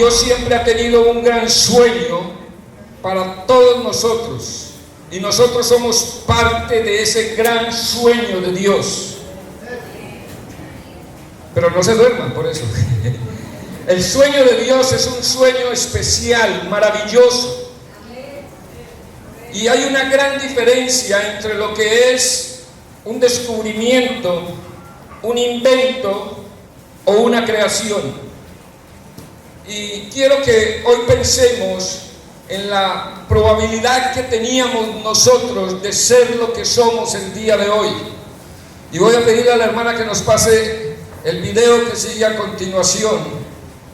Dios siempre ha tenido un gran sueño para todos nosotros, y nosotros somos parte de ese gran sueño de Dios. Pero no se duerman por eso. El sueño de Dios es un sueño especial, maravilloso. Y hay una gran diferencia entre lo que es un descubrimiento, un invento o una creación. Y quiero que hoy pensemos en la probabilidad que teníamos nosotros de ser lo que somos el día de hoy. Y voy a pedirle a la hermana que nos pase el video que sigue a continuación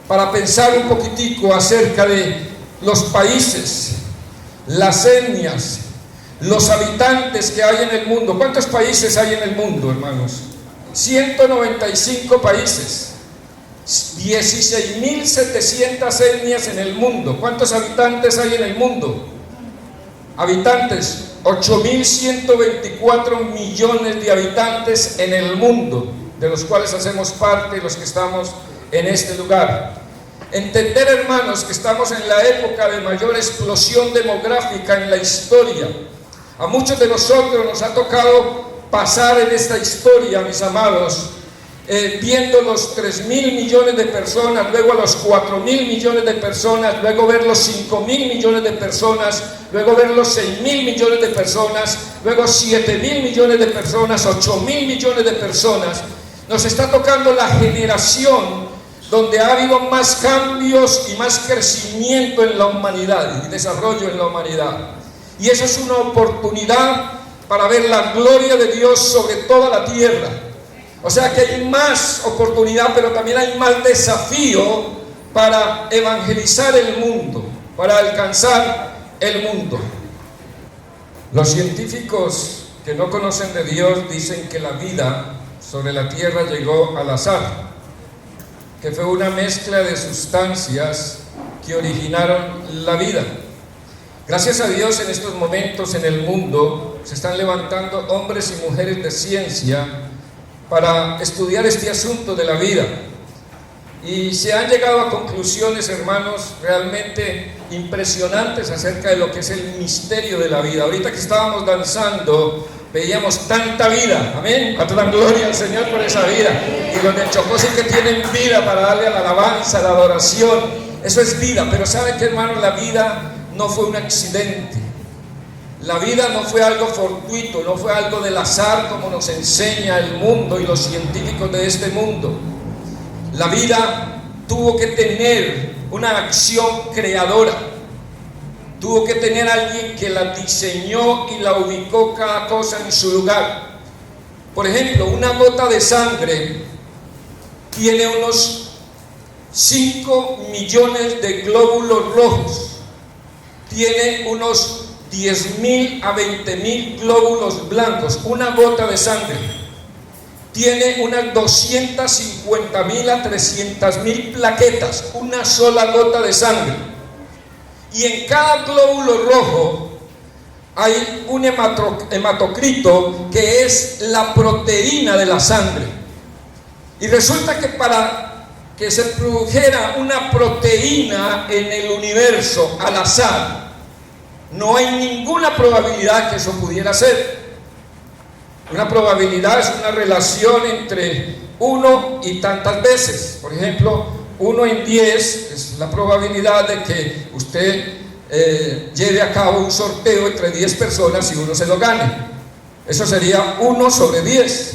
para pensar un poquitico acerca de los países, las etnias, los habitantes que hay en el mundo. ¿Cuántos países hay en el mundo, hermanos? 195 países, 16.700 etnias en el mundo. ¿Cuántos habitantes hay en el mundo? Habitantes, 8.124 millones de habitantes en el mundo, de los cuales hacemos parte los que estamos en este lugar. Entender, hermanos, que estamos en la época de mayor explosión demográfica en la historia. A muchos de nosotros nos ha tocado pasar en esta historia, mis amados, viendo los 3.000 millones de personas, luego a los 4.000 millones de personas, luego ver los 5.000 millones de personas, luego ver los 6.000 millones de personas, luego 7.000 millones de personas, 8.000 millones de personas. Nos está tocando la generación donde ha habido más cambios y más crecimiento en la humanidad y desarrollo en la humanidad. Y esa es una oportunidad para ver la gloria de Dios sobre toda la tierra. O sea que hay más oportunidad, pero también hay más desafío para evangelizar el mundo, para alcanzar el mundo. Los científicos que no conocen de Dios dicen que la vida sobre la tierra llegó al azar, que fue una mezcla de sustancias que originaron la vida. Gracias a Dios, en estos momentos en el mundo se están levantando hombres y mujeres de ciencia para estudiar este asunto de la vida, y se han llegado a conclusiones, hermanos, realmente impresionantes acerca de lo que es el misterio de la vida. Ahorita que estábamos danzando veíamos tanta vida, amén, a toda gloria al Señor por esa vida. Y los del Chocó sí que tienen vida para darle a la alabanza, a la adoración. Eso es vida. Pero ¿saben qué, hermano? La vida no fue un accidente. La vida no fue algo fortuito, no fue algo del azar como nos enseña el mundo y los científicos de este mundo. La vida tuvo que tener una acción creadora. Tuvo que tener alguien que la diseñó y la ubicó cada cosa en su lugar. Por ejemplo, una gota de sangre tiene unos 5 millones de glóbulos rojos. Tiene unos 10.000 a 20.000 glóbulos blancos. Una gota de sangre tiene unas 250.000 a 300.000 plaquetas. Una sola gota de sangre. Y en cada glóbulo rojo hay un hematocrito, que es la proteína de la sangre. Y resulta que para que se produjera una proteína en el universo al azar, no hay ninguna probabilidad que eso pudiera ser. Una probabilidad es una relación entre 1 y tantas veces. Por ejemplo, 1 en 10 es la probabilidad de que usted lleve a cabo un sorteo entre 10 personas y uno se lo gane. Eso sería 1 sobre 10.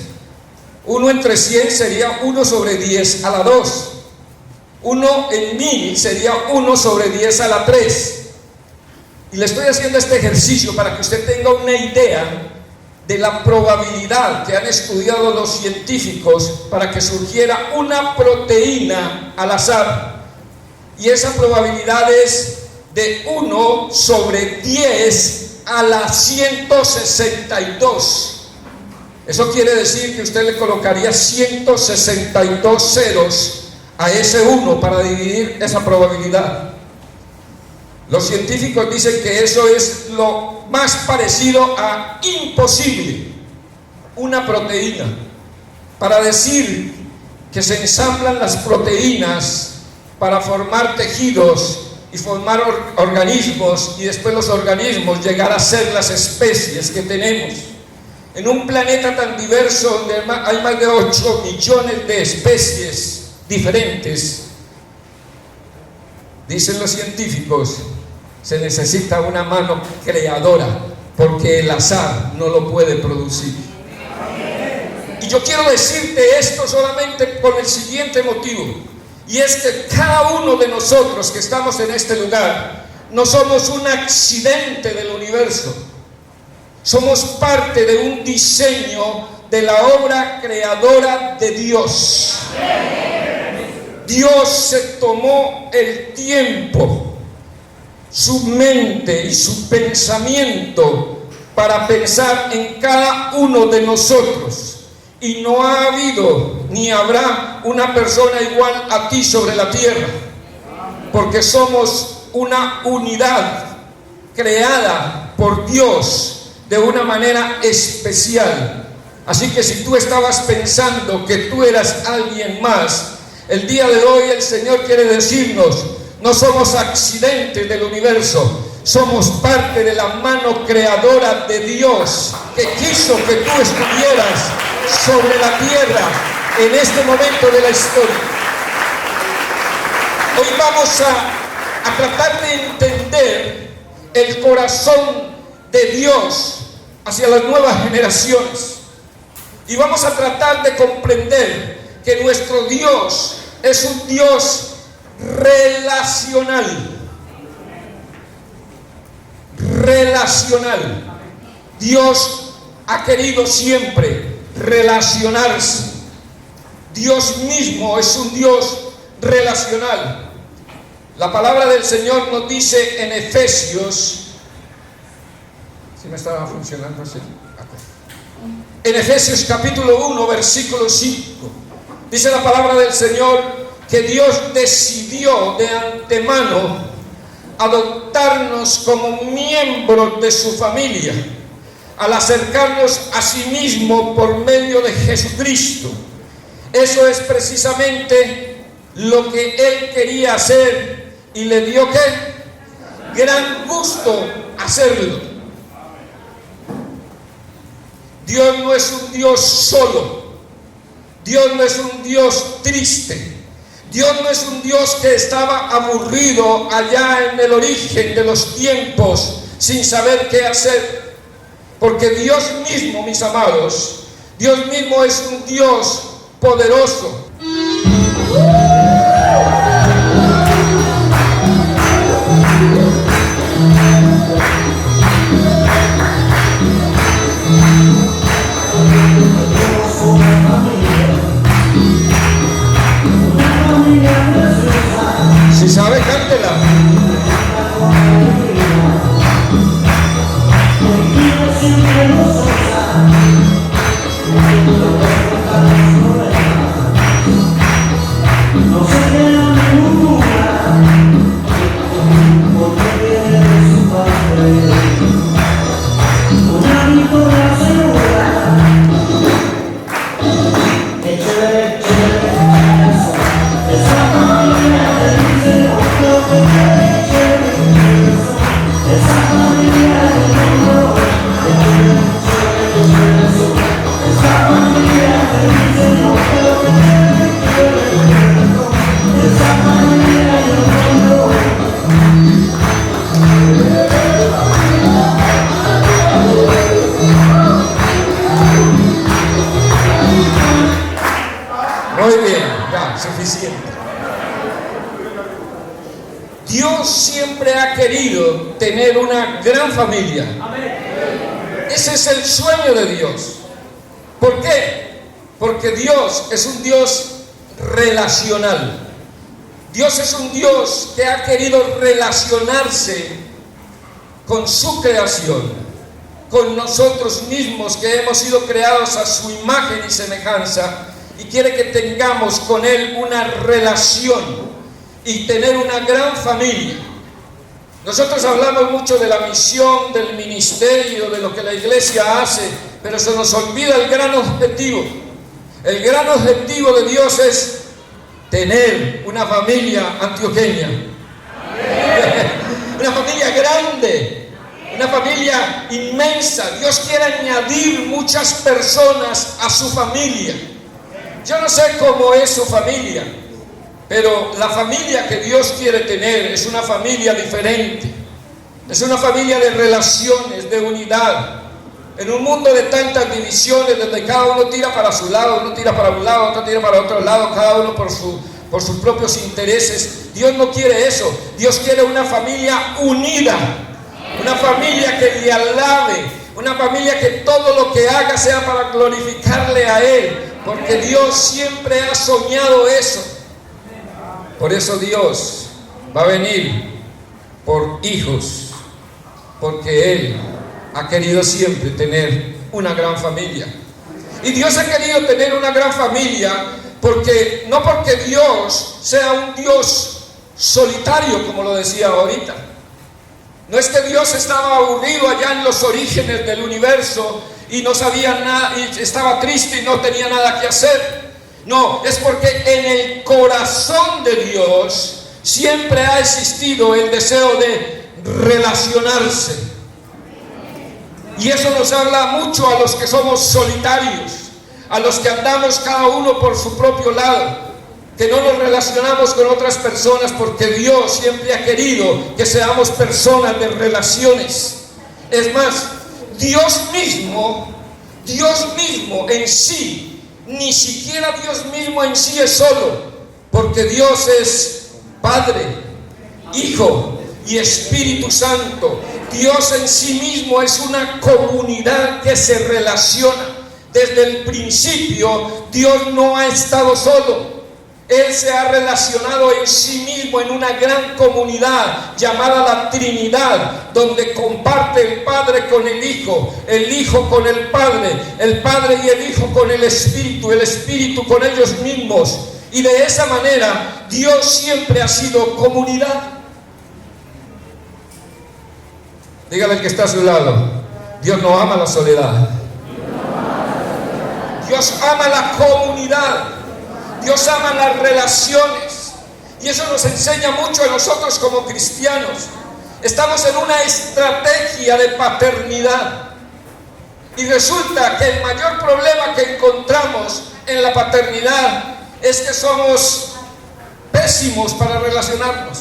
1 entre 100 sería 1 sobre 10 a la 2. 1 en 1000 sería 1 sobre 10 a la 3. Y le estoy haciendo este ejercicio para que usted tenga una idea de la probabilidad que han estudiado los científicos para que surgiera una proteína al azar. Y esa probabilidad es de 1 sobre 10 a la 162. Eso quiere decir que usted le colocaría 162 ceros a ese 1 para dividir esa probabilidad. Los científicos dicen que eso es lo más parecido a imposible, una proteína. Para decir que se ensamblan las proteínas para formar tejidos y formar organismos, y después los organismos llegar a ser las especies que tenemos. En un planeta tan diverso donde hay más de 8 millones de especies diferentes, dicen los científicos, se necesita una mano creadora, porque el azar no lo puede producir. Y yo quiero decirte esto solamente por el siguiente motivo, y es que cada uno de nosotros que estamos en este lugar no somos un accidente del universo, somos parte de un diseño de la obra creadora de Dios. Dios se tomó el tiempo, su mente y su pensamiento para pensar en cada uno de nosotros. Y no ha habido ni habrá una persona igual a ti sobre la tierra, porque somos una unidad creada por Dios de una manera especial. Así que si tú estabas pensando que tú eras alguien más, el día de hoy el Señor quiere decirnos: no somos accidentes del universo, somos parte de la mano creadora de Dios, que quiso que tú estuvieras sobre la tierra en este momento de la historia. Hoy vamos a tratar de entender el corazón de Dios hacia las nuevas generaciones, y vamos a tratar de comprender que nuestro Dios es un Dios relacional. Dios ha querido siempre relacionarse. Dios mismo es un Dios relacional. La palabra del Señor nos dice en Efesios, ¿sí me estaba funcionando así? En Efesios capítulo 1, versículo 5, dice la palabra del Señor que Dios decidió de antemano adoptarnos como miembros de su familia, al acercarnos a sí mismo por medio de Jesucristo. Eso es precisamente lo que Él quería hacer, y le dio ¿qué? Gran gusto hacerlo. Dios no es un Dios solo, Dios no es un Dios triste, Dios no es un Dios que estaba aburrido allá en el origen de los tiempos sin saber qué hacer, porque Dios mismo, mis amados, Dios mismo es un Dios poderoso. Si sabe, cántela. Muy bien, ya, suficiente. Dios siempre ha querido tener una gran familia. Ese es el sueño de Dios. ¿Por qué? Porque Dios es un Dios relacional. Dios es un Dios que ha querido relacionarse con su creación, con nosotros mismos que hemos sido creados a su imagen y semejanza, y quiere que tengamos con Él una relación y tener una gran familia. Nosotros hablamos mucho de la misión, del ministerio, de lo que la iglesia hace, pero se nos olvida el gran objetivo. El gran objetivo de Dios es tener una familia antioqueña. Una familia grande, una familia inmensa. Dios quiere añadir muchas personas a su familia. Yo no sé cómo es su familia, pero la familia que Dios quiere tener es una familia diferente. Es una familia de relaciones, de unidad. En un mundo de tantas divisiones, donde cada uno tira para su lado, uno tira para un lado, otro tira para otro lado, cada uno por sus propios intereses. Dios no quiere eso. Dios quiere una familia unida, una familia que le alabe, una familia que todo lo que haga sea para glorificarle a Él, porque Dios siempre ha soñado eso. Por eso Dios va a venir por hijos, porque Él ha querido siempre tener una gran familia. Y Dios ha querido tener una gran familia porque no porque Dios sea un Dios solitario, como lo decía ahorita. No es que Dios estaba aburrido allá en los orígenes del universo y no sabía nada, y estaba triste y no tenía nada que hacer. No, es porque en el corazón de Dios siempre ha existido el deseo de relacionarse. Y eso nos habla mucho a los que somos solitarios, a los que andamos cada uno por su propio lado, que no nos relacionamos con otras personas, porque Dios siempre ha querido que seamos personas de relaciones. Es más, Dios mismo en sí, ni siquiera Dios mismo en sí es solo, porque Dios es Padre, Hijo y Espíritu Santo. Dios en sí mismo es una comunidad que se relaciona. Desde el principio Dios no ha estado solo. Él se ha relacionado en sí mismo en una gran comunidad llamada la Trinidad, donde comparte el Padre con el Hijo con el Padre y el Hijo con el Espíritu con ellos mismos. Y de esa manera Dios siempre ha sido comunidad. Dígale al que está a su lado: Dios no ama la soledad. Dios ama la comunidad. Dios ama las relaciones. Y eso nos enseña mucho a nosotros como cristianos. Estamos en una estrategia de paternidad. Y resulta que el mayor problema que encontramos en la paternidad es que somos pésimos para relacionarnos.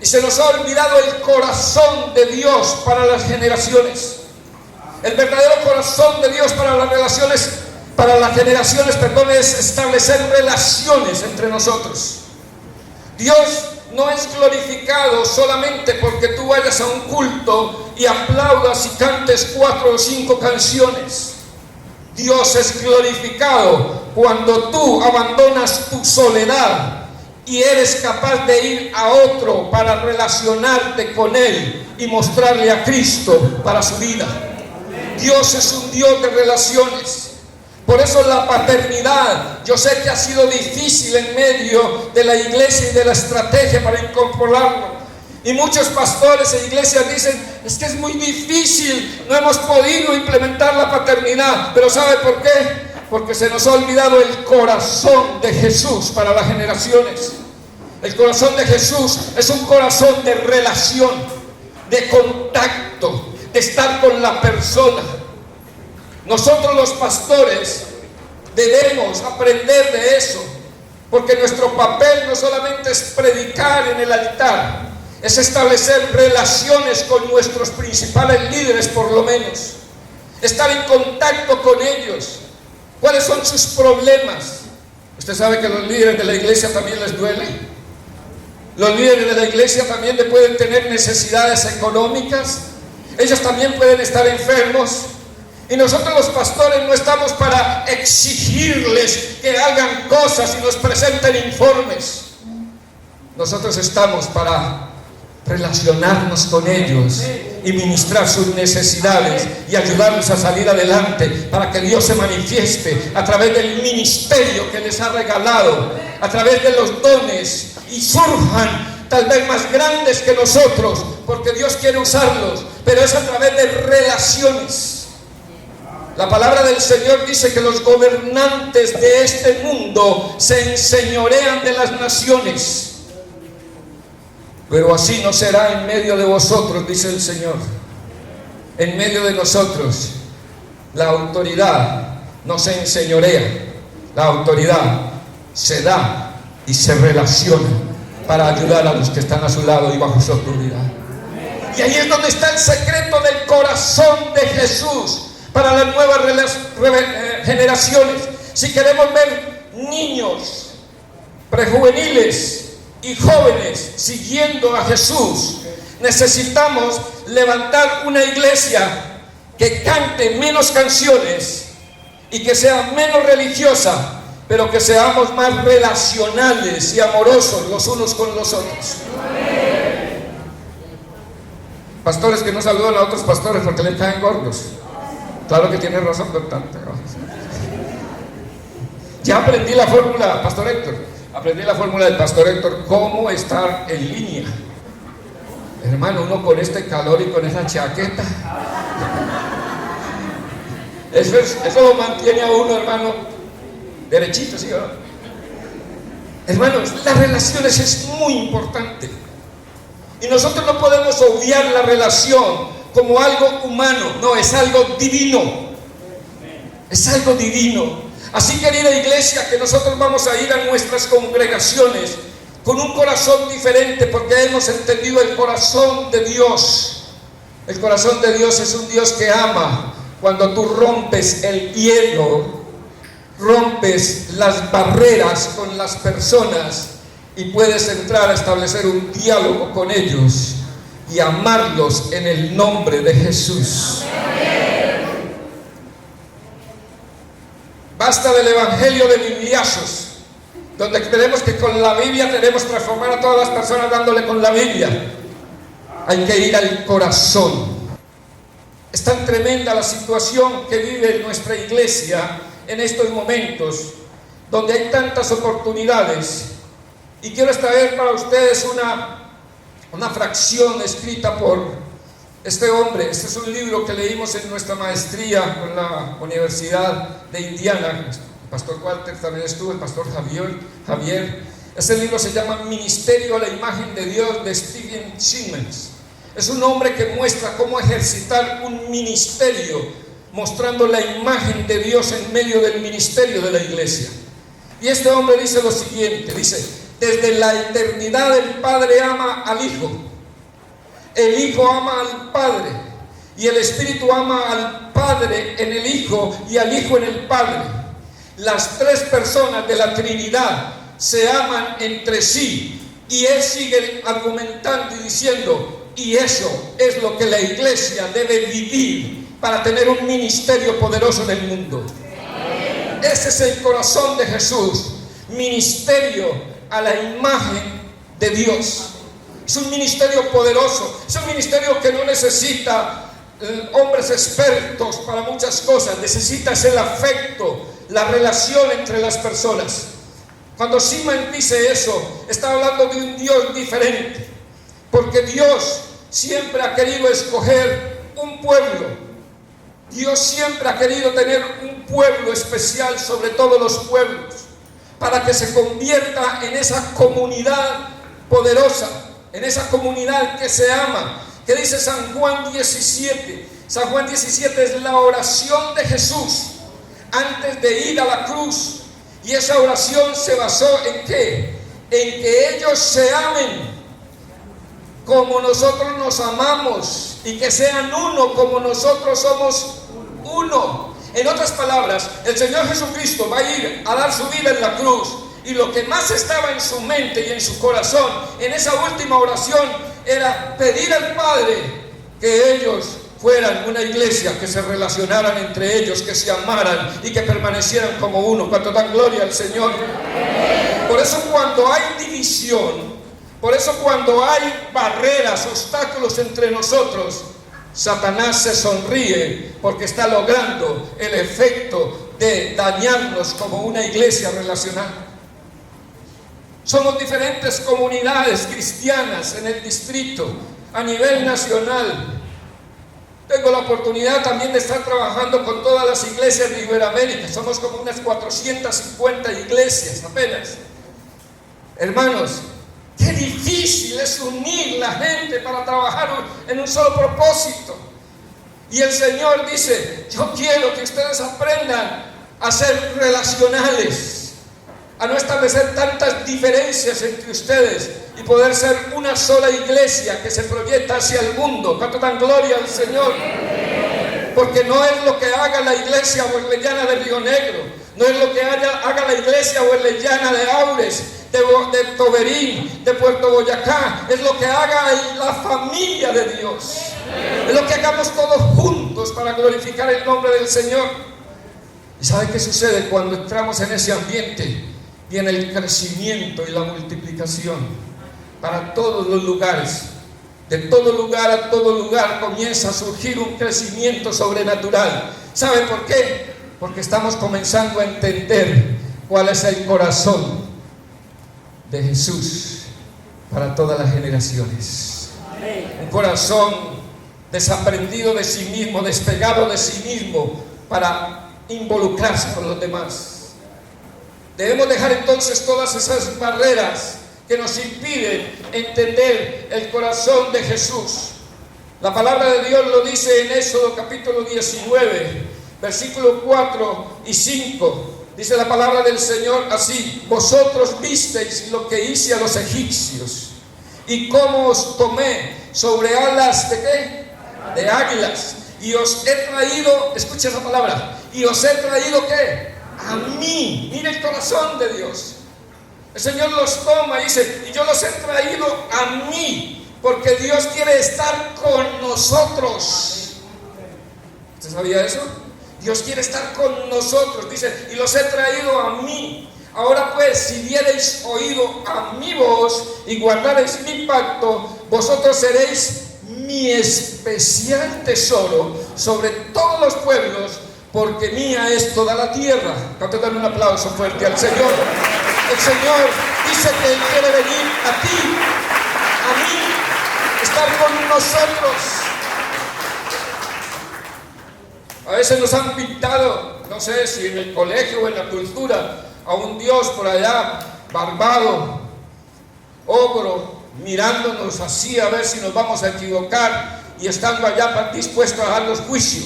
Y se nos ha olvidado el corazón de Dios para las generaciones. El verdadero corazón de Dios para las generaciones, es establecer relaciones entre nosotros. Dios no es glorificado solamente porque tú vayas a un culto y aplaudas y cantes 4 o 5 canciones. Dios es glorificado cuando tú abandonas tu soledad y eres capaz de ir a otro para relacionarte con Él y mostrarle a Cristo para su vida. Dios es un Dios de relaciones. Por eso la paternidad, yo sé que ha sido difícil en medio de la iglesia y de la estrategia para incorporarlo. Y muchos pastores e iglesias dicen: es que es muy difícil, no hemos podido implementar la paternidad. Pero ¿sabe por qué? Porque se nos ha olvidado el corazón de Jesús para las generaciones. El corazón de Jesús es un corazón de relación, de contacto, de estar con la persona. Nosotros los pastores debemos aprender de eso, porque nuestro papel no solamente es predicar en el altar, es establecer relaciones con nuestros principales líderes, por lo menos, estar en contacto con ellos. ¿Cuáles son sus problemas? Usted sabe que los líderes de la iglesia también les duele. Los líderes de la iglesia también pueden tener necesidades económicas. Ellos también pueden estar enfermos. Y nosotros los pastores no estamos para exigirles que hagan cosas y nos presenten informes. Nosotros estamos para relacionarnos con ellos y ministrar sus necesidades y ayudarlos a salir adelante, para que Dios se manifieste a través del ministerio que les ha regalado, a través de los dones, y surjan tal vez más grandes que nosotros, porque Dios quiere usarlos, pero es a través de relaciones. La palabra del Señor dice que los gobernantes de este mundo se enseñorean de las naciones. Pero así no será en medio de vosotros, dice el Señor. En medio de nosotros, la autoridad no se enseñorea, la autoridad se da y se relaciona para ayudar a los que están a su lado y bajo su autoridad. Y ahí es donde está el secreto del corazón de Jesús para las nuevas generaciones. Si queremos ver niños, prejuveniles y jóvenes siguiendo a Jesús, necesitamos levantar una iglesia que cante menos canciones y que sea menos religiosa, pero que seamos más relacionales y amorosos los unos con los otros. Pastores que no saludan a otros pastores porque les caen gordos. Claro que tiene razón con tanto. Ya aprendí la fórmula, Pastor Héctor. Aprendí la fórmula del Pastor Héctor, cómo estar en línea. Hermano, uno con este calor y con esa chaqueta, eso lo mantiene a uno, hermano, derechito, ¿sí o no? Hermanos, las relaciones es muy importante. Y nosotros no podemos obviar la relación como algo humano. No, es algo divino. Es algo divino. Así, querida iglesia, que nosotros vamos a ir a nuestras congregaciones con un corazón diferente, porque hemos entendido el corazón de Dios. El corazón de Dios es un Dios que ama. Cuando tú rompes el hielo, rompes las barreras con las personas y puedes entrar a establecer un diálogo con ellos y amarlos en el nombre de Jesús. Basta del evangelio de bibliazos, donde creemos que con la Biblia tenemos que transformar a todas las personas dándole con la Biblia. Hay que ir al corazón. Es tan tremenda la situación que vive nuestra iglesia en estos momentos, donde hay tantas oportunidades. Y quiero extraer para ustedes una fracción escrita por este hombre. Este es un libro que leímos en nuestra maestría con la Universidad de Indiana. El pastor Walter también estuvo, el pastor Javier. Este libro se llama Ministerio a la imagen de Dios, de Stephen Simmons. Es un hombre que muestra cómo ejercitar un ministerio, mostrando la imagen de Dios en medio del ministerio de la iglesia. Y este hombre dice lo siguiente, dice: desde la eternidad el Padre ama al Hijo, el Hijo ama al Padre, y el Espíritu ama al Padre en el Hijo y al Hijo en el Padre. Las tres personas de la Trinidad se aman entre sí. Y él sigue argumentando y diciendo: y eso es lo que la iglesia debe vivir para tener un ministerio poderoso en el mundo. Ese es el corazón de Jesús, ministerio a la imagen de Dios. Es un ministerio poderoso, es un ministerio que no necesita hombres expertos para muchas cosas, necesita el afecto, la relación entre las personas. Cuando Simmons dice eso, está hablando de un Dios diferente, porque Dios siempre ha querido escoger un pueblo. Dios siempre ha querido tener un pueblo especial sobre todos los pueblos, para que se convierta en esa comunidad poderosa, en esa comunidad que se ama, que dice San Juan 17. San Juan 17 es la oración de Jesús antes de ir a la cruz. Y esa oración se basó ¿en qué? En que ellos se amen como nosotros nos amamos, y que sean uno como nosotros somos uno. En otras palabras, el Señor Jesucristo va a ir a dar su vida en la cruz, y lo que más estaba en su mente y en su corazón en esa última oración era pedir al Padre que ellos fueran una iglesia, que se relacionaran entre ellos, que se amaran y que permanecieran como uno. ¿Cuánto dan gloria al Señor? Por eso cuando hay división, por eso cuando hay barreras, obstáculos entre nosotros, Satanás se sonríe, porque está logrando el efecto de dañarnos como una iglesia relacional. Somos diferentes comunidades cristianas en el distrito, a nivel nacional. Tengo la oportunidad también de estar trabajando con todas las iglesias de Iberoamérica. Somos como unas 450 iglesias apenas. Hermanos, qué difícil es unir la gente para trabajar en un solo propósito. Y el Señor dice: yo quiero que ustedes aprendan a ser relacionales, a no establecer tantas diferencias entre ustedes y poder ser una sola iglesia que se proyecta hacia el mundo. ¿Cuánto dan gloria al Señor? Porque no es lo que haga la iglesia huerleyana de Río Negro, no es lo que haga la iglesia huerleyana de Aures, de Toberín, de Puerto Boyacá, es lo que haga la familia de Dios, es lo que hagamos todos juntos para glorificar el nombre del Señor. ¿Y sabe qué sucede cuando entramos en ese ambiente? Viene el crecimiento y la multiplicación para todos los lugares. De todo lugar a todo lugar comienza a surgir un crecimiento sobrenatural. ¿Sabe por qué? Porque estamos comenzando a entender cuál es el corazón de Jesús para todas las generaciones. Un corazón desaprendido de sí mismo, despegado de sí mismo para involucrarse con los demás. Debemos dejar entonces todas esas barreras que nos impiden entender el corazón de Jesús. La palabra de Dios lo dice en Éxodo capítulo 19, versículos 4 y 5. Dice la palabra del Señor así: vosotros visteis lo que hice a los egipcios, y cómo os tomé sobre alas de ¿qué? De águilas, y os he traído, escucha esa palabra, y os he traído ¿qué? A mí. Mira el corazón de Dios. El Señor los toma y dice: y yo los he traído a mí, porque Dios quiere estar con nosotros. ¿Usted sabía eso? Dios quiere estar con nosotros, dice: y los he traído a mí. Ahora pues, si diereis oído a mi voz y guardareis mi pacto, vosotros seréis mi especial tesoro sobre todos los pueblos, porque mía es toda la tierra. Canto, dar un aplauso fuerte al Señor. El Señor dice que Él quiere venir a ti, a mí, estar con nosotros. A veces nos han pintado, no sé si en el colegio o en la cultura, a un Dios por allá, barbado, ogro, mirándonos así a ver si nos vamos a equivocar, y estando allá dispuesto a darnos juicio,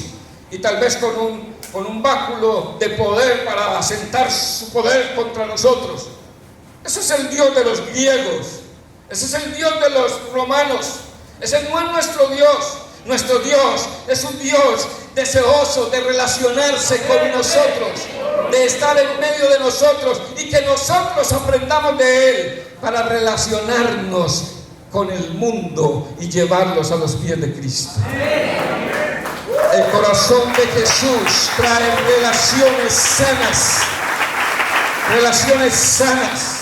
y tal vez con un báculo de poder para asentar su poder contra nosotros. Ese es el Dios de los griegos, ese es el Dios de los romanos. Ese no es nuestro Dios. Nuestro Dios es un Dios deseoso de relacionarse con nosotros, de estar en medio de nosotros, y que nosotros aprendamos de Él para relacionarnos con el mundo y llevarlos a los pies de Cristo. El corazón de Jesús trae relaciones sanas, relaciones sanas.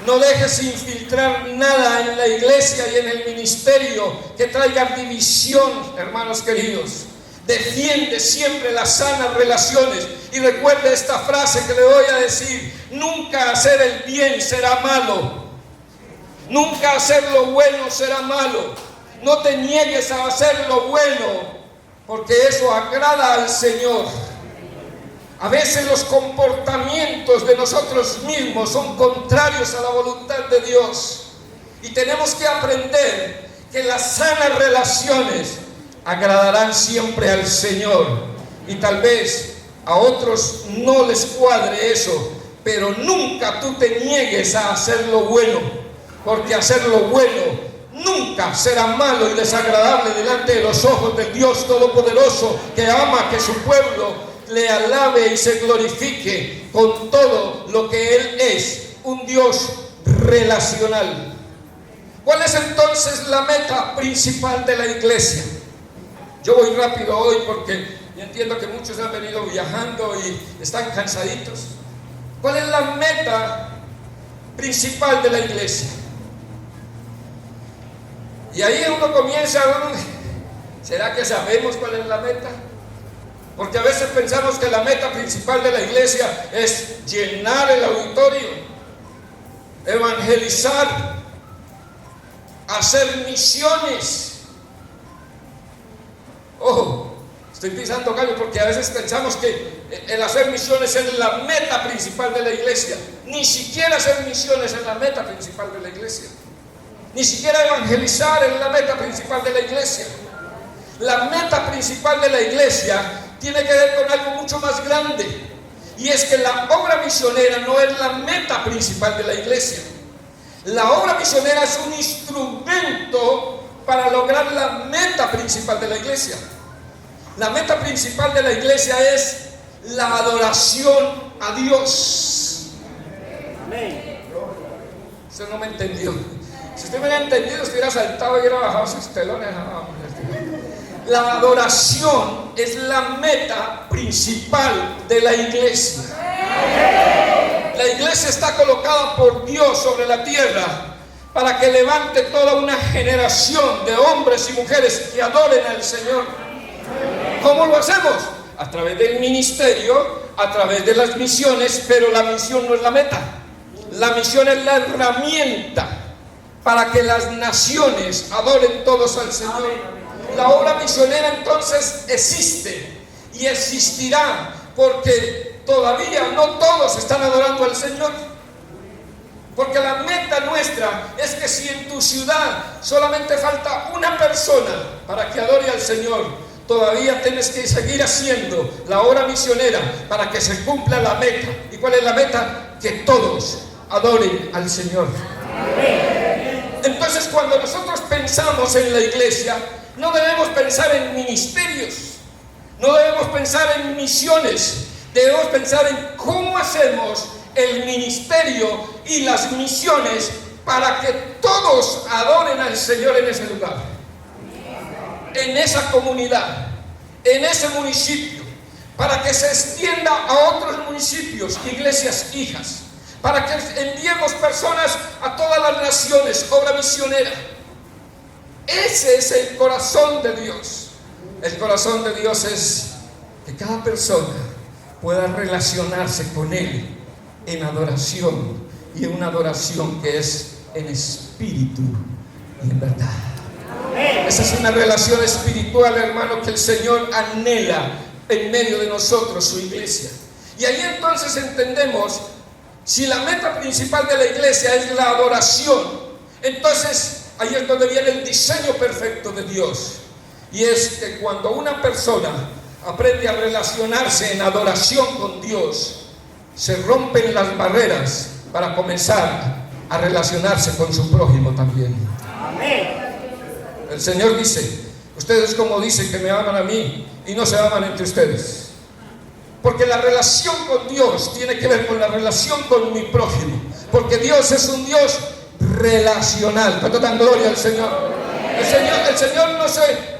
No dejes infiltrar nada en la iglesia y en el ministerio que traiga división, hermanos queridos. Defiende siempre las sanas relaciones. Y recuerde esta frase que le voy a decir: nunca hacer el bien será malo. Nunca hacer lo bueno será malo. No te niegues a hacer lo bueno, porque eso agrada al Señor. A veces los comportamientos de nosotros mismos son contrarios a la voluntad de Dios, y tenemos que aprender que las sanas relaciones agradarán siempre al Señor. Y tal vez a otros no les cuadre eso, pero nunca tú te niegues a hacer lo bueno, porque hacer lo bueno nunca será malo y desagradable delante de los ojos del Dios Todopoderoso, que ama que su pueblo le alabe y se glorifique con todo lo que Él es, un Dios relacional. ¿Cuál es entonces la meta principal de la iglesia? Yo voy rápido hoy porque entiendo que muchos han venido viajando y están cansaditos. ¿Cuál es la meta principal de la iglesia? Y ahí uno comienza, ¿será que sabemos cuál es la meta? Porque a veces pensamos que la meta principal de la iglesia es llenar el auditorio, evangelizar, hacer misiones. Ojo, estoy pisando gallo porque a veces pensamos que el hacer misiones es la meta principal de la iglesia. Ni siquiera hacer misiones es la meta principal de la iglesia. Ni siquiera evangelizar es la meta principal de la iglesia. La meta principal de la iglesia tiene que ver con algo mucho más grande. Y es que la obra misionera no es la meta principal de la iglesia. La obra misionera es un instrumento para lograr la meta principal de la iglesia. La meta principal de la iglesia es la adoración a Dios. Amén. Usted no me entendió. Si usted me hubiera entendido, estuviera saltado y hubiera bajado sus telones. La adoración es la meta principal de la iglesia. La iglesia está colocada por Dios sobre la tierra para que levante toda una generación de hombres y mujeres que adoren al Señor. ¿Cómo lo hacemos? A través del ministerio, a través de las misiones, pero la misión no es la meta. La misión es la herramienta para que las naciones adoren todos al Señor. La obra misionera entonces existe y existirá porque todavía no todos están adorando al Señor. Porque la meta nuestra es que si en tu ciudad solamente falta una persona para que adore al Señor, todavía tienes que seguir haciendo la obra misionera para que se cumpla la meta. ¿Y cuál es la meta? Que todos adoren al Señor. Entonces, cuando nosotros pensamos en la iglesia, no debemos pensar en ministerios, no debemos pensar en misiones, debemos pensar en cómo hacemos el ministerio y las misiones para que todos adoren al Señor en ese lugar, en esa comunidad, en ese municipio, para que se extienda a otros municipios, iglesias hijas, para que enviemos personas a todas las naciones, obra misionera. Ese es el corazón de Dios. El corazón de Dios es que cada persona pueda relacionarse con Él en adoración, y en una adoración que es en espíritu y en verdad. Esa es una relación espiritual, hermano, que el Señor anhela en medio de nosotros, su iglesia. Y ahí entonces entendemos, si la meta principal de la iglesia es la adoración, entonces ahí es donde viene el diseño perfecto de Dios. Y es que cuando una persona aprende a relacionarse en adoración con Dios, se rompen las barreras para comenzar a relacionarse con su prójimo también. Amén. El Señor dice: ustedes como dicen que me aman a mí y no se aman entre ustedes. Porque la relación con Dios tiene que ver con la relación con mi prójimo. Porque Dios es un Dios relacional. ¿Cuánto dan gloria al Señor? El Señor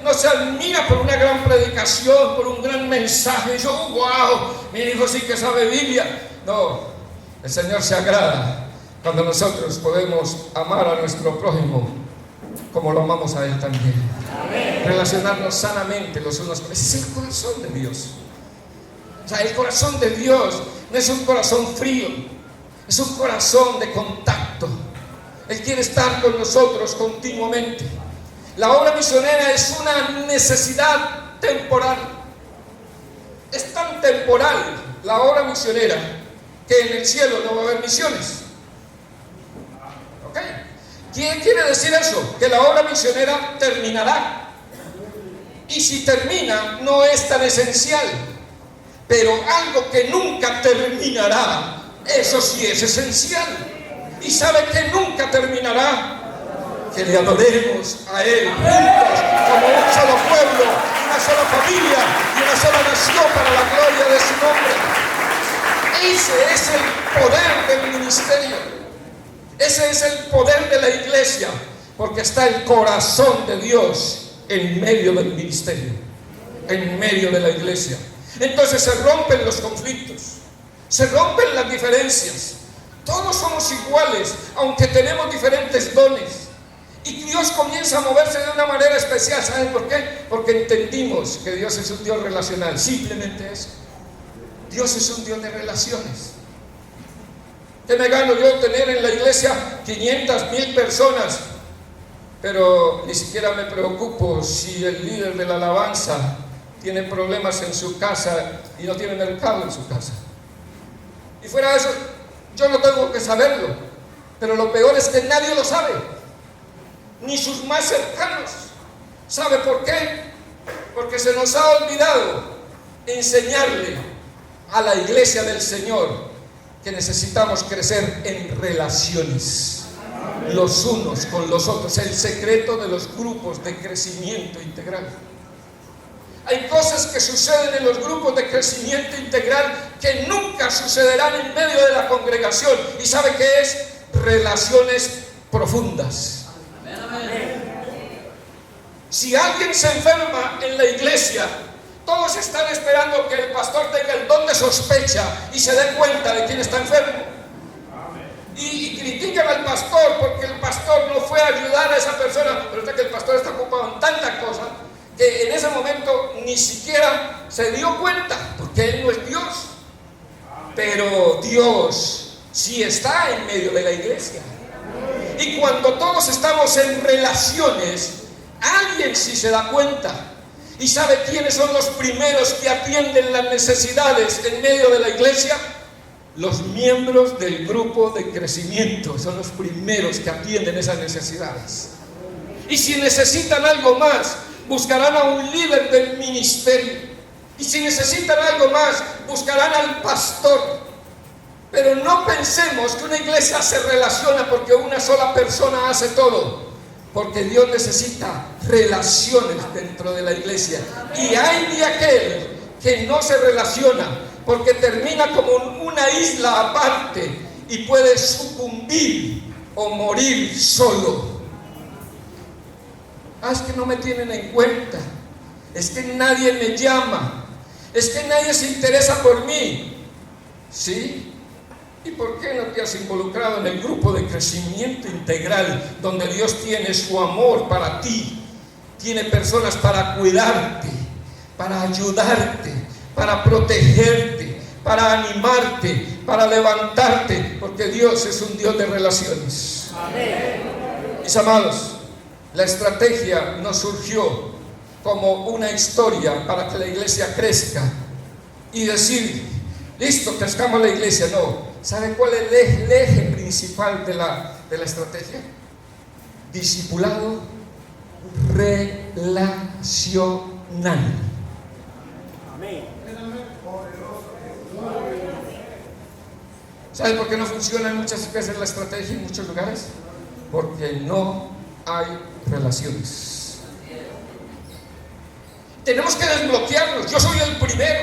no se admira por una gran predicación, por un gran mensaje. Y yo, wow, mi hijo sí que sabe Biblia. No, el Señor se agrada cuando nosotros podemos amar a nuestro prójimo como lo amamos a Él también. Amén. Relacionarnos sanamente los unos con los otros. Ese es el corazón de Dios. O sea, el corazón de Dios no es un corazón frío, es un corazón de contacto. Él quiere estar con nosotros continuamente. La obra misionera es una necesidad temporal. Es tan temporal la obra misionera que en el cielo no va a haber misiones. ¿Ok? ¿Qué quiere decir eso? Que la obra misionera terminará. Y si termina, no es tan esencial. Pero algo que nunca terminará, eso sí es esencial. ¿Y sabe que nunca terminará? Que le adoremos a Él juntos, como un solo pueblo, una sola familia y una sola nación para la gloria de su nombre. Ese es el poder del ministerio. Ese es el poder de la iglesia, porque está el corazón de Dios en medio del ministerio, en medio de la iglesia. Entonces se rompen los conflictos, se rompen las diferencias. Todos somos iguales, aunque tenemos diferentes dones. Y Dios comienza a moverse de una manera especial. ¿Saben por qué? Porque entendimos que Dios es un Dios relacional. Simplemente eso. Dios es un Dios de relaciones. ¿Qué me gano yo tener en la iglesia 500,000 personas pero ni siquiera me preocupo si el líder de la alabanza tiene problemas en su casa y no tiene mercado en su casa. Y fuera de eso, yo no tengo que saberlo, pero lo peor es que nadie lo sabe, ni sus más cercanos. ¿Sabe por qué? Porque se nos ha olvidado enseñarle a la iglesia del Señor que necesitamos crecer en relaciones los unos con los otros, el secreto de los grupos de crecimiento integral. Hay cosas que suceden en los grupos de crecimiento integral que nunca sucederán en medio de la congregación. ¿Y sabe qué es? Relaciones profundas. Si alguien se enferma en la iglesia, todos están esperando que el pastor tenga el don de sospecha y se dé cuenta de quién está enfermo. Y critican al pastor porque el pastor no fue a ayudar a esa persona, pero está que el pastor está ocupado en tanta cosa que en ese momento ni siquiera se dio cuenta, porque él no es Dios. Pero Dios sí está en medio de la iglesia. Y cuando todos estamos en relaciones, alguien sí se da cuenta. ¿Y sabe quiénes son los primeros que atienden las necesidades en medio de la iglesia? Los miembros del grupo de crecimiento son los primeros que atienden esas necesidades. Y si necesitan algo más, buscarán a un líder del ministerio. Y si necesitan algo más, buscarán al pastor. Pero no pensemos que una iglesia se relaciona porque una sola persona hace todo. Porque Dios necesita relaciones dentro de la iglesia. Y hay de aquel que no se relaciona, porque termina como una isla aparte y puede sucumbir o morir solo. Es que no me tienen en cuenta, es que nadie me llama, es que nadie se interesa por mí. ¿Sí? ¿Y por qué no te has involucrado en el grupo de crecimiento integral, donde Dios tiene su amor para ti? Tiene personas para cuidarte, para ayudarte, para protegerte, para animarte, para levantarte, porque Dios es un Dios de relaciones. Amén. Mis amados, la estrategia no surgió como una historia para que la iglesia crezca y decir, listo, crezcamos la iglesia. No. ¿Sabe cuál es el eje principal de la estrategia? Discipulado relacional. Amén. ¿Sabe por qué no funciona muchas veces la estrategia en muchos lugares? Porque no hay relaciones. Tenemos que desbloquearnos. Yo soy el primero.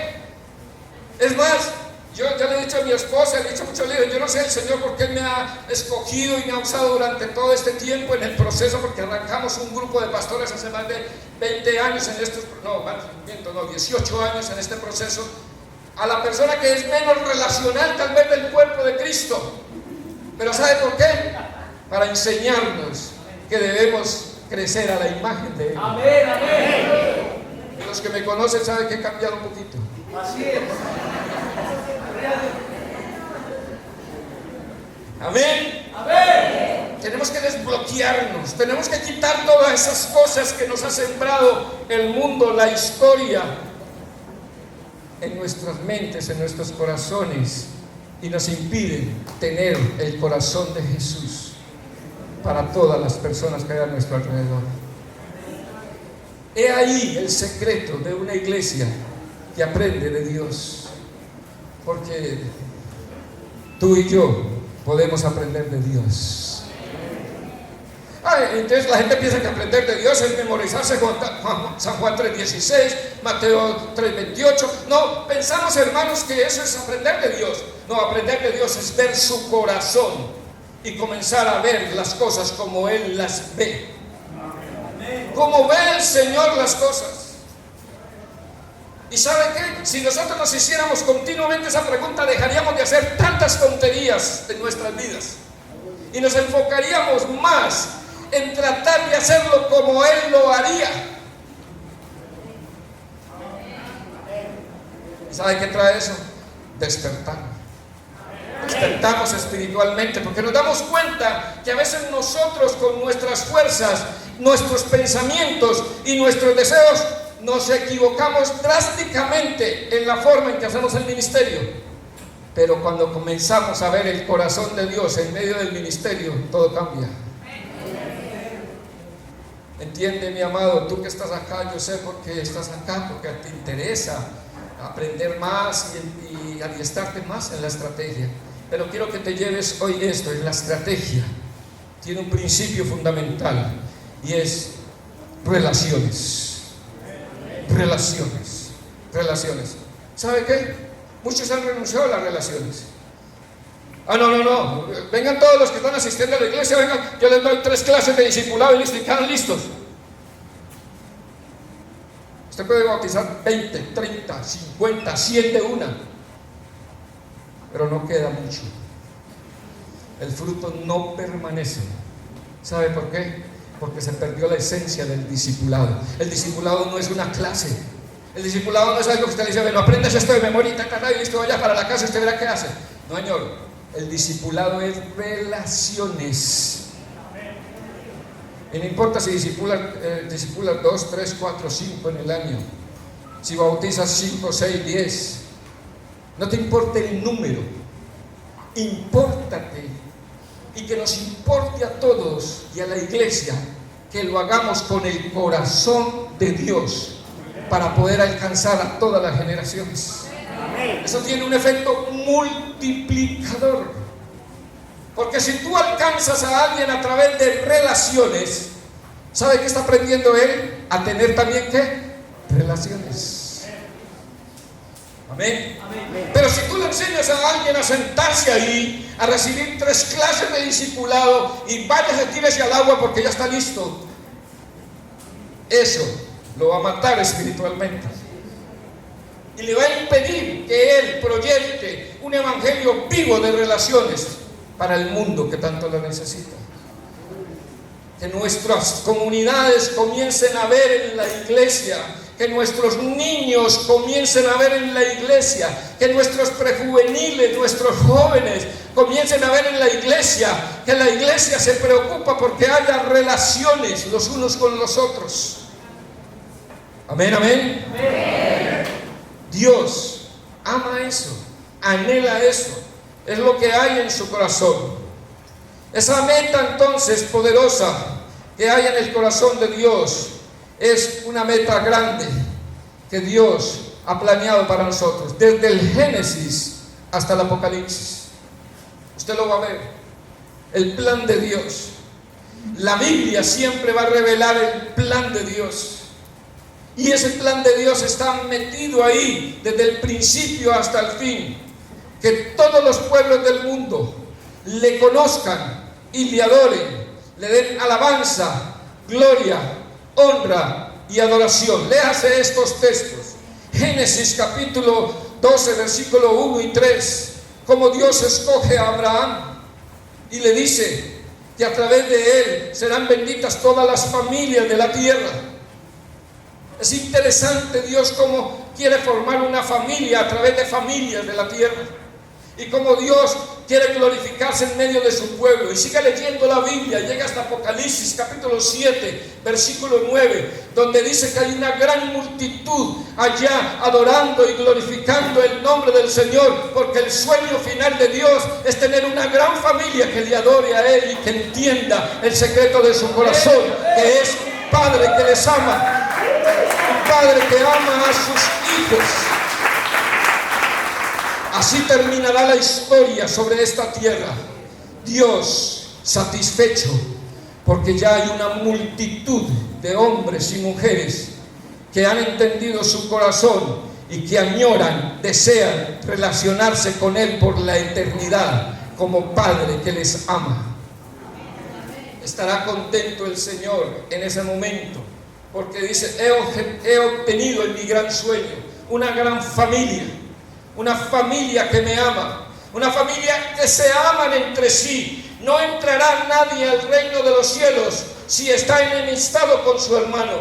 Es más, yo ya le he dicho a mi esposa, le he dicho a muchos líderes, yo no sé el Señor por qué me ha escogido y me ha usado durante todo este tiempo en el proceso, porque arrancamos un grupo de pastores hace más de 20 años en estos, 18 años en este proceso, a la persona que es menos relacional tal vez del cuerpo de Cristo. Pero ¿sabe por qué? Para enseñarnos que debemos crecer a la imagen de Él. Amén, amén. Y los que me conocen saben que he cambiado un poquito. Así es. Amén. Amén. Tenemos que desbloquearnos, tenemos que quitar todas esas cosas que nos ha sembrado el mundo, la historia, en nuestras mentes, en nuestros corazones, y nos impiden tener el corazón de Jesús para todas las personas que hay a nuestro alrededor. He ahí el secreto de una iglesia que aprende de Dios, porque tú y yo podemos aprender de Dios. Entonces la gente piensa que aprender de Dios es memorizarse San Juan 3:16, Mateo 3:28. No, pensamos, hermanos, que eso es aprender de Dios. No, aprender de Dios es ver su corazón y comenzar a ver las cosas como Él las ve. Como ve el Señor las cosas. ¿Y sabe qué? Si nosotros nos hiciéramos continuamente esa pregunta, dejaríamos de hacer tantas tonterías en nuestras vidas y nos enfocaríamos más en tratar de hacerlo como Él lo haría. ¿Y sabe qué trae eso? Despertar. Despertamos espiritualmente, porque nos damos cuenta que a veces nosotros con nuestras fuerzas nuestros pensamientos y nuestros deseos, nos equivocamos drásticamente en la forma en que hacemos el ministerio. Pero cuando comenzamos a ver el corazón de Dios en medio del ministerio, todo cambia. Entiende, mi amado, tú que estás acá, yo sé por qué estás acá, porque te interesa aprender más y adiestrarte más en la estrategia. Pero quiero que te lleves hoy esto, en la estrategia tiene un principio fundamental y es relaciones. Relaciones. ¿Sabe qué? Muchos han renunciado a las relaciones. No, vengan todos los que están asistiendo a la iglesia, vengan, yo les doy 3 clases de discipulado y listo, y quedan listos. Usted puede bautizar 20, 30, 50, 100 de una, pero no queda mucho. El fruto no permanece. ¿Sabe por qué? Porque se perdió la esencia del discipulado. El discipulado no es una clase. El discipulado no es algo que usted le dice, bueno, aprendes esto de memoria y listo, vaya para la casa y usted verá qué hace. No, señor. El discipulado es relaciones. Y no importa si discipulas 2, 3, 4, 5 en el año, si bautizas 5, 6, 10, no te importa el número, impórtate, y que nos importe a todos y a la iglesia que lo hagamos con el corazón de Dios para poder alcanzar a todas las generaciones. Eso tiene un efecto multiplicador. Porque si tú alcanzas a alguien a través de relaciones, ¿sabe qué está aprendiendo él? A tener también, ¿qué? Relaciones. Amén. Pero si tú le enseñas a alguien a sentarse ahí, a recibir 3 clases de discipulado y váyase, tírese al agua porque ya está listo, eso lo va a matar espiritualmente. Y le va a impedir que él proyecte un evangelio vivo de relaciones para el mundo que tanto lo necesita. Que nuestras comunidades comiencen a ver en la iglesia, que nuestros niños comiencen a ver en la iglesia, que nuestros prejuveniles, nuestros jóvenes comiencen a ver en la iglesia, que la iglesia se preocupa porque haya relaciones los unos con los otros. Amén, amén. Dios ama eso, anhela eso. Es lo que hay en su corazón. Esa meta entonces poderosa que hay en el corazón de Dios es una meta grande que Dios ha planeado para nosotros, desde el Génesis hasta el Apocalipsis. Usted lo va a ver, el plan de Dios. La Biblia siempre va a revelar el plan de Dios. Y ese plan de Dios está metido ahí desde el principio hasta el fin. Que todos los pueblos del mundo le conozcan y le adoren, le den alabanza, gloria, honra y adoración. Léase estos textos. Génesis capítulo 12, versículo 1 y 3. Como Dios escoge a Abraham y le dice que a través de él serán benditas todas las familias de la tierra. Es interesante Dios cómo quiere formar una familia a través de familias de la tierra. Y como Dios quiere glorificarse en medio de su pueblo. Y sigue leyendo la Biblia, llega hasta Apocalipsis capítulo 7, versículo 9, donde dice que hay una gran multitud allá adorando y glorificando el nombre del Señor, porque el sueño final de Dios es tener una gran familia que le adore a Él y que entienda el secreto de su corazón, que es un Padre que les ama, un Padre que ama a sus hijos. Así terminará la historia sobre esta tierra. Dios satisfecho, porque ya hay una multitud de hombres y mujeres que han entendido su corazón y que añoran, desean relacionarse con Él por la eternidad como Padre que les ama. Estará contento el Señor en ese momento, porque dice, he obtenido en mi gran sueño una gran familia. Una familia que me ama, una familia que se aman entre sí. No entrará nadie al reino de los cielos si está enemistado con su hermano.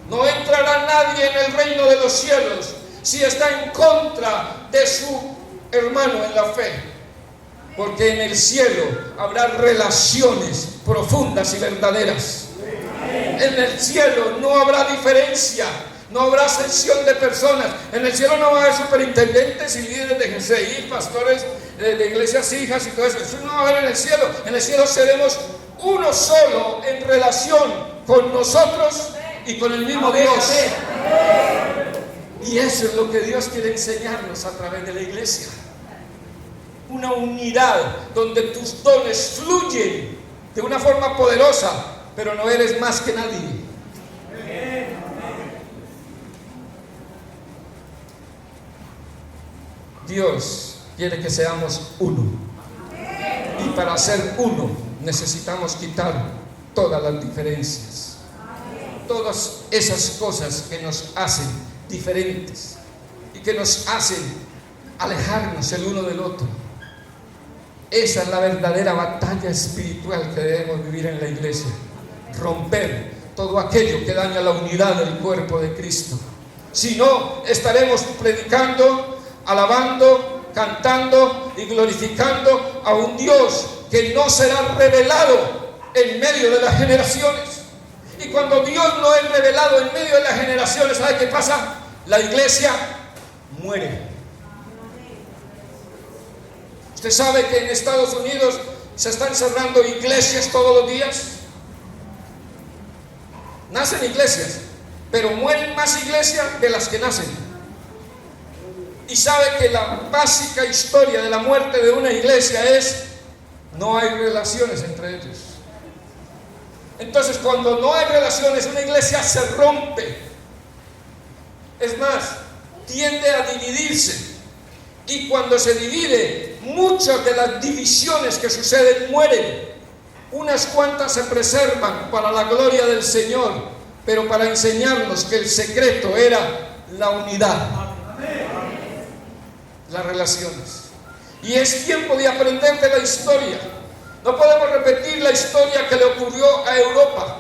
No entrará nadie en el reino de los cielos si está en contra de su hermano en la fe. Porque en el cielo habrá relaciones profundas y verdaderas. En el cielo no habrá diferencia, no habrá ascensión de personas. En el cielo no va a haber superintendentes y líderes de GCI, pastores de iglesias hijas y todo eso. Eso no va a haber en el cielo. En el cielo seremos uno solo en relación con nosotros y con el mismo Dios. Y eso es lo que Dios quiere enseñarnos a través de la iglesia. Una unidad donde tus dones fluyen de una forma poderosa, pero no eres más que nadie. Dios quiere que seamos uno. Y para ser uno necesitamos quitar todas las diferencias. Todas esas cosas que nos hacen diferentes y que nos hacen alejarnos el uno del otro. Esa es la verdadera batalla espiritual que debemos vivir en la iglesia. Romper todo aquello que daña la unidad del cuerpo de Cristo. Si no, estaremos predicando, alabando, cantando y glorificando a un Dios que no será revelado en medio de las generaciones. Y cuando Dios no es revelado en medio de las generaciones, ¿sabe qué pasa? La iglesia muere. Usted sabe que en Estados Unidos se están cerrando iglesias todos los días. Nacen iglesias, pero mueren más iglesias de las que nacen. Y sabe que la básica historia de la muerte de una iglesia es: no hay relaciones entre ellos. Entonces, cuando no hay relaciones, una iglesia se rompe. Es más, tiende a dividirse. Y cuando se divide, muchas de las divisiones que suceden mueren. Unas cuantas se preservan para la gloria del Señor, pero para enseñarnos que el secreto era la unidad, las relaciones. Y es tiempo de aprender de la historia. No podemos repetir la historia que le ocurrió a Europa.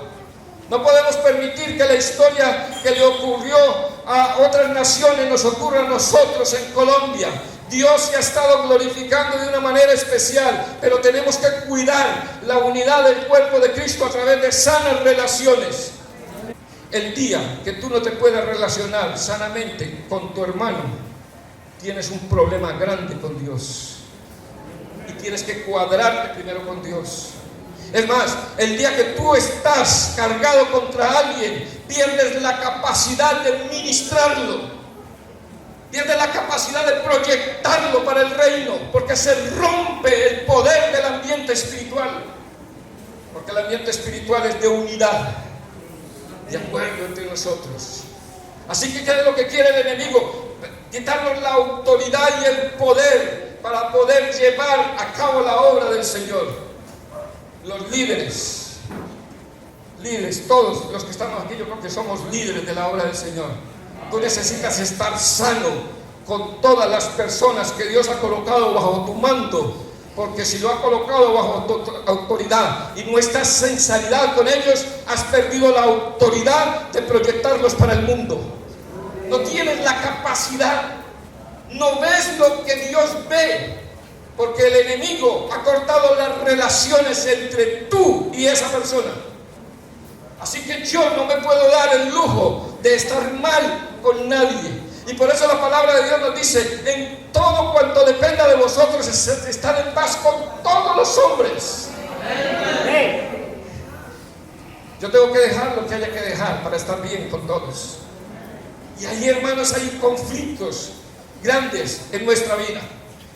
No podemos permitir que la historia que le ocurrió a otras naciones nos ocurra a nosotros en Colombia. Dios se ha estado glorificando de una manera especial, pero tenemos que cuidar la unidad del cuerpo de Cristo a través de sanas relaciones. El día que tú no te puedas relacionar sanamente con tu hermano, tienes un problema grande con Dios. Y tienes que cuadrarte primero con Dios. Es más, el día que tú estás cargado contra alguien, pierdes la capacidad de ministrarlo. Pierde la capacidad de proyectarlo para el reino, porque se rompe el poder del ambiente espiritual. Porque el ambiente espiritual es de unidad, de acuerdo entre nosotros. Así que ¿qué es lo que quiere el enemigo? Quitarnos la autoridad y el poder para poder llevar a cabo la obra del Señor. Los líderes, todos los que estamos aquí, yo creo que somos líderes de la obra del Señor. Tú necesitas estar sano con todas las personas que Dios ha colocado bajo tu manto, porque si lo ha colocado bajo tu autoridad y no estás en sanidad con ellos, has perdido la autoridad de proyectarlos para el mundo. No tienes la capacidad, no ves lo que Dios ve, porque el enemigo ha cortado las relaciones entre tú y esa persona. Así que yo no me puedo dar el lujo de estar mal con nadie. Y por eso la palabra de Dios nos dice: en todo cuanto dependa de vosotros, estar en paz con todos los hombres. Yo tengo que dejar lo que haya que dejar para estar bien con todos. Y ahí, hermanos, hay conflictos grandes en nuestra vida.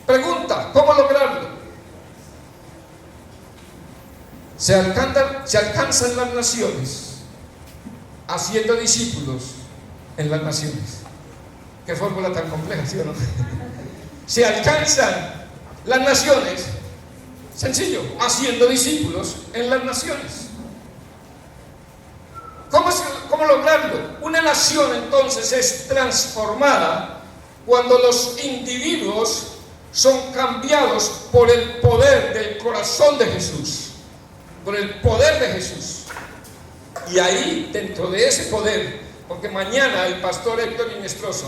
Pregunta: ¿cómo lograrlo? Se alcanzan las naciones haciendo discípulos en las naciones. Qué fórmula tan compleja, ¿sí o no? Se alcanzan las naciones, sencillo, haciendo discípulos en las naciones. ¿Cómo lograrlo? Una nación entonces es transformada cuando los individuos son cambiados por el poder del corazón de Jesús, por el poder de Jesús. Y ahí, dentro de ese poder, porque mañana el pastor Héctor Inestrosa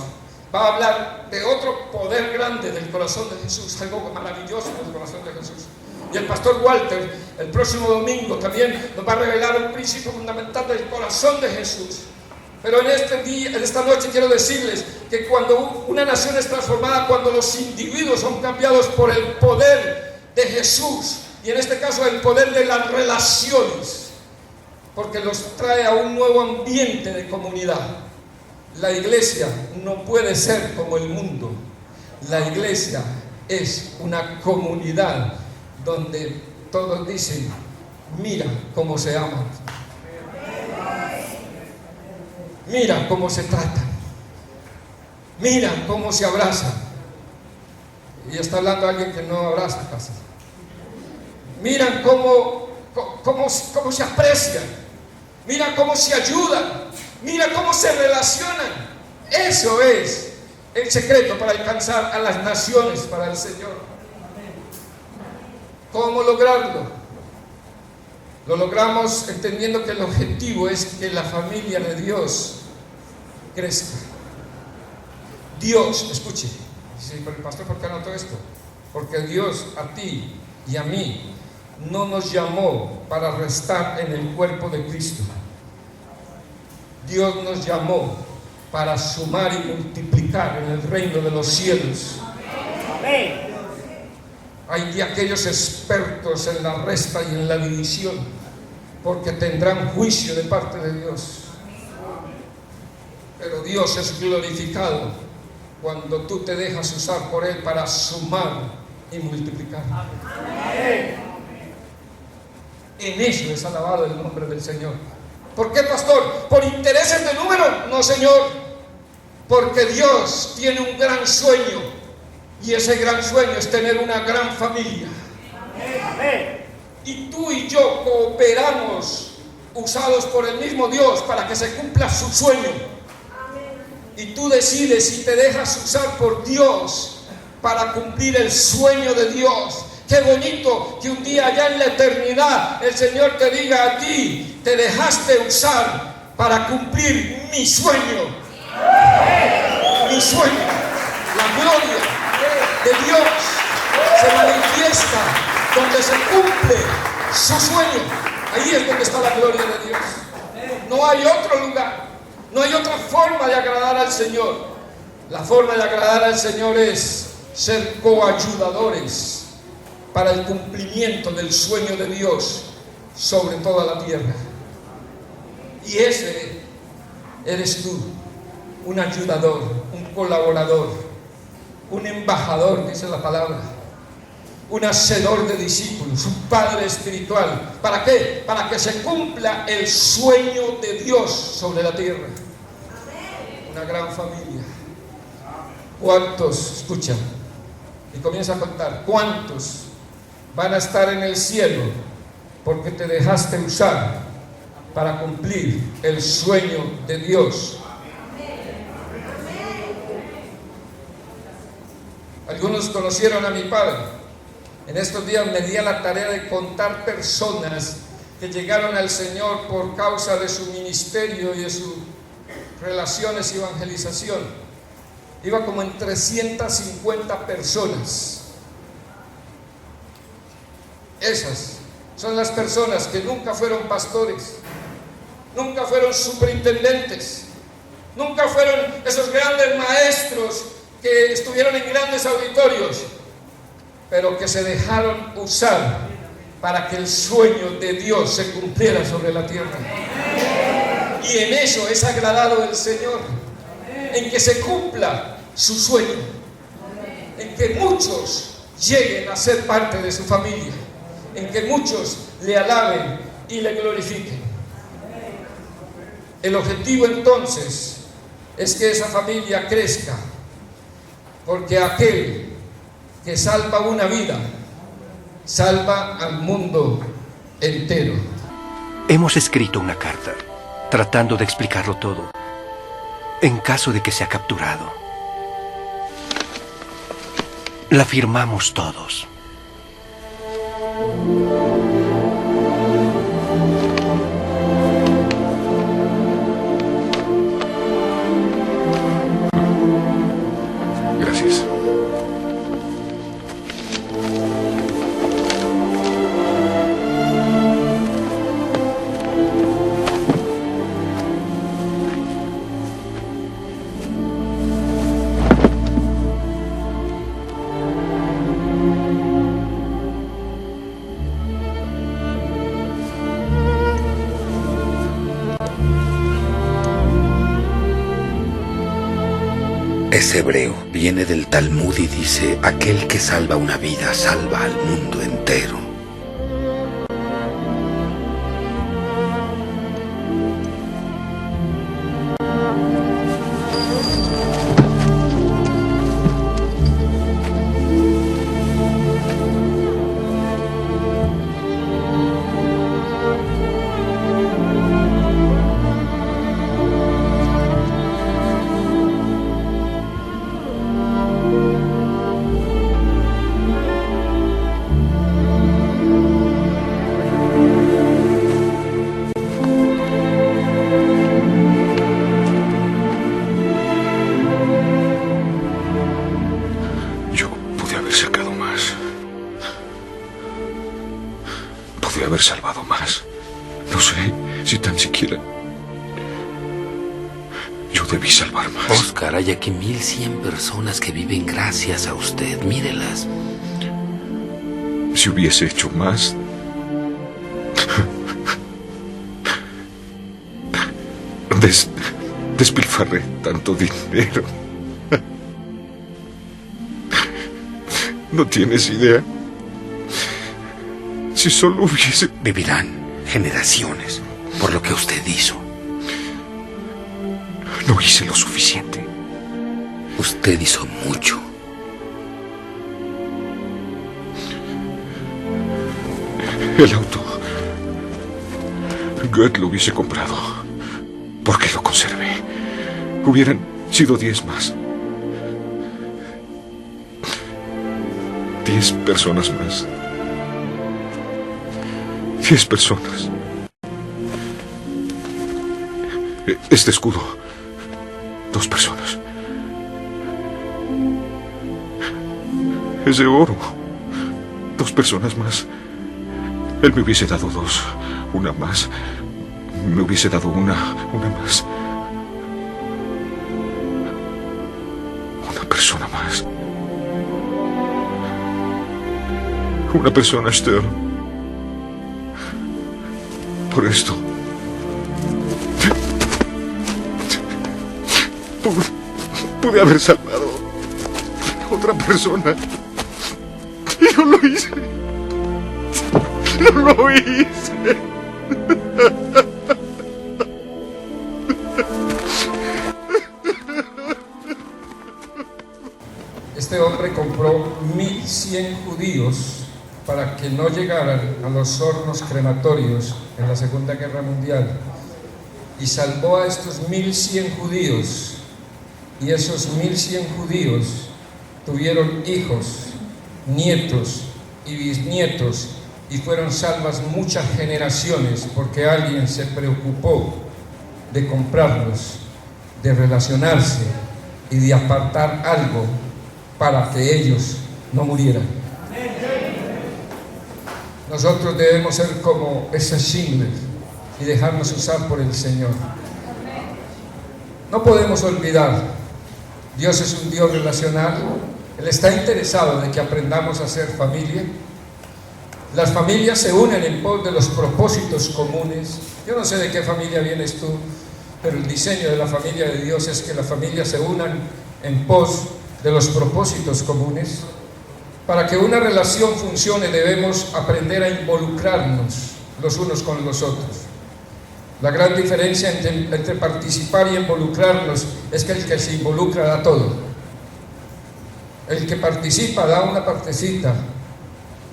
va a hablar de otro poder grande del corazón de Jesús, algo maravilloso del corazón de Jesús. Y el pastor Walter, el próximo domingo, también nos va a revelar un principio fundamental del corazón de Jesús. Pero en esta noche quiero decirles que cuando una nación es transformada, cuando los individuos son cambiados por el poder de Jesús, y en este caso el poder de las relaciones, porque los trae a un nuevo ambiente de comunidad. La iglesia no puede ser como el mundo. La iglesia es una comunidad donde todos dicen: mira cómo se aman, mira cómo se tratan, mira cómo se abrazan. Y está hablando alguien que no abraza casi. Miran cómo se aprecian, mira cómo se ayudan, mira cómo se relacionan. Eso es el secreto para alcanzar a las naciones para el Señor. ¿Cómo lograrlo? Lo logramos entendiendo que el objetivo es que la familia de Dios crezca. Dios, escuche, dice: pero el pastor, ¿por qué anotó esto? Porque Dios a ti y a mí no nos llamó para restar en el cuerpo de Cristo. Dios nos llamó para sumar y multiplicar en el reino de los cielos. Amén. Hay de aquellos expertos en la resta y en la división, porque tendrán juicio de parte de Dios. Pero Dios es glorificado cuando tú te dejas usar por Él para sumar y multiplicar. Amén. En eso es alabado el nombre del Señor. ¿Por qué, pastor? ¿Por intereses de número? No, Señor. Porque Dios tiene un gran sueño, y ese gran sueño es tener una gran familia. Amén. Y tú y yo cooperamos, usados por el mismo Dios, para que se cumpla su sueño. Amén. Y tú decides si te dejas usar por Dios para cumplir el sueño de Dios. Qué bonito que un día allá en la eternidad el Señor te diga a ti: te dejaste usar para cumplir mi sueño. Mi sueño. La gloria de Dios se manifiesta donde se cumple su sueño. Ahí es donde está la gloria de Dios. No hay otro lugar, no hay otra forma de agradar al Señor. La forma de agradar al Señor es ser coayudadores para el cumplimiento del sueño de Dios sobre toda la tierra. Y ese eres tú, un ayudador, un colaborador, un embajador, dice la palabra, un hacedor de discípulos, un padre espiritual. ¿Para qué? Para que se cumpla el sueño de Dios sobre la tierra. Una gran familia. ¿Cuántos, escuchan? Y comienza a contar, cuántos van a estar en el cielo porque te dejaste usar para cumplir el sueño de Dios? Algunos conocieron a mi padre. En estos días me di a la tarea de contar personas que llegaron al Señor por causa de su ministerio y de sus relaciones y evangelización. Iba como en 350 personas. Esas son las personas que nunca fueron pastores, nunca fueron superintendentes, nunca fueron esos grandes maestros que estuvieron en grandes auditorios, pero que se dejaron usar para que el sueño de Dios se cumpliera sobre la tierra. Y en eso es agradado el Señor, en que se cumpla su sueño, en que muchos lleguen a ser parte de su familia, en que muchos le alaben y le glorifiquen. El objetivo entonces es que esa familia crezca, porque aquel que salva una vida salva al mundo entero. Hemos escrito una carta tratando de explicarlo todo en caso de que sea capturado. La firmamos todos. Es hebreo, viene del Talmud y dice: aquel que salva una vida salva al mundo entero. Podría haber salvado más. No sé si tan siquiera yo debí salvar más. Oscar, hay aquí 1100 personas que viven gracias a usted. Mírelas. Si hubiese hecho más, despilfarré tanto dinero. No tienes idea. Si solo hubiese... Vivirán generaciones por lo que usted hizo. No hice lo suficiente. Usted hizo mucho. El auto. Goethe lo hubiese comprado. ¿Por qué lo conservé? Hubieran sido 10 más. 10 personas más. 10 personas. Este escudo. 2 personas. Es de oro. 2 personas más. Él me hubiese dado 2. Una más. Me hubiese dado una más. Una persona más. Una persona, Stern. Por esto. Pude haber salvado a otra persona. Y no lo hice. No lo hice. Este hombre compró 1100 judíos para que no llegaran a los hornos crematorios en la Segunda Guerra Mundial, y salvó a estos 1100 judíos, y esos 1100 judíos tuvieron hijos, nietos y bisnietos, y fueron salvas muchas generaciones porque alguien se preocupó de comprarlos, de relacionarse y de apartar algo para que ellos no murieran. Nosotros debemos ser como ese Schindler y dejarnos usar por el Señor. No podemos olvidar, Dios es un Dios relacional. Él está interesado de que aprendamos a ser familia. Las familias se unen en pos de los propósitos comunes. Yo no sé de qué familia vienes tú, pero el diseño de la familia de Dios es que las familias se unan en pos de los propósitos comunes. Para que una relación funcione debemos aprender a involucrarnos los unos con los otros. La gran diferencia entre participar y involucrarnos es que el que se involucra da todo. El que participa da una partecita.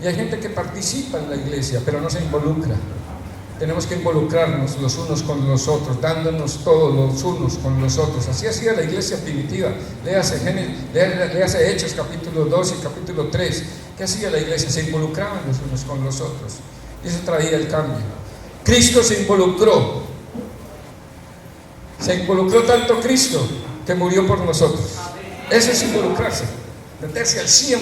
Y hay gente que participa en la iglesia, pero no se involucra. Tenemos que involucrarnos los unos con los otros, dándonos todos los unos con los otros. Así hacía la iglesia primitiva. Léase Hechos capítulo 2 y capítulo 3. ¿Qué hacía la iglesia? Se involucraban los unos con los otros. Y eso traía el cambio. Cristo se involucró. Se involucró tanto Cristo que murió por nosotros. Eso es involucrarse, meterse al 100%.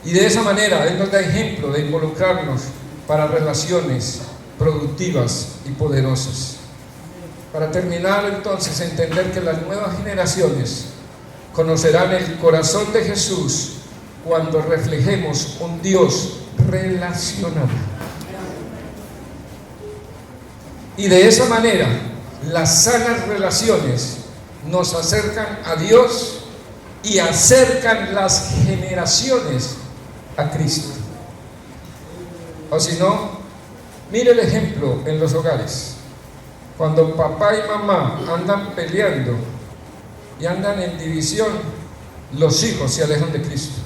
Y de esa manera Él nos da ejemplo de involucrarnos para relaciones productivas y poderosas. Para terminar, entonces, entender que las nuevas generaciones conocerán el corazón de Jesús cuando reflejemos un Dios relacional. Y de esa manera, las sanas relaciones nos acercan a Dios y acercan las generaciones a Cristo. O si no, mire el ejemplo en los hogares. Cuando papá y mamá andan peleando y andan en división, los hijos se alejan de Cristo.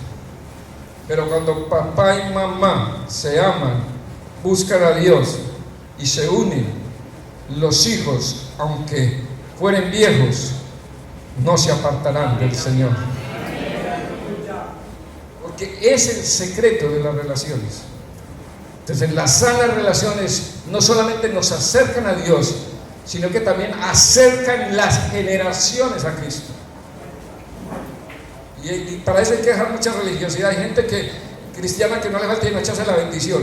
Pero cuando papá y mamá se aman, buscan a Dios y se unen, los hijos, aunque fueren viejos, no se apartarán del Señor. Porque es el secreto de las relaciones. Entonces, las sanas relaciones no solamente nos acercan a Dios, sino que también acercan las generaciones a Cristo. Y para eso hay que dejar mucha religiosidad. Hay gente cristiana que no le falta echarse la bendición.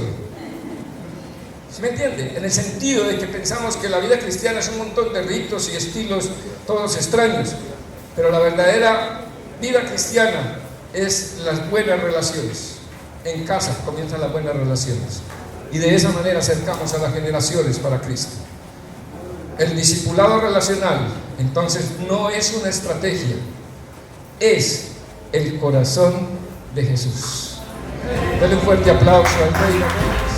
¿Sí me entiende? En el sentido de que pensamos que la vida cristiana es un montón de ritos y estilos todos extraños. Pero la verdadera vida cristiana es las buenas relaciones. En casa comienzan las buenas relaciones. Y de esa manera acercamos a las generaciones para Cristo. El discipulado relacional, entonces, no es una estrategia, es el corazón de Jesús. Denle un fuerte aplauso al Rey.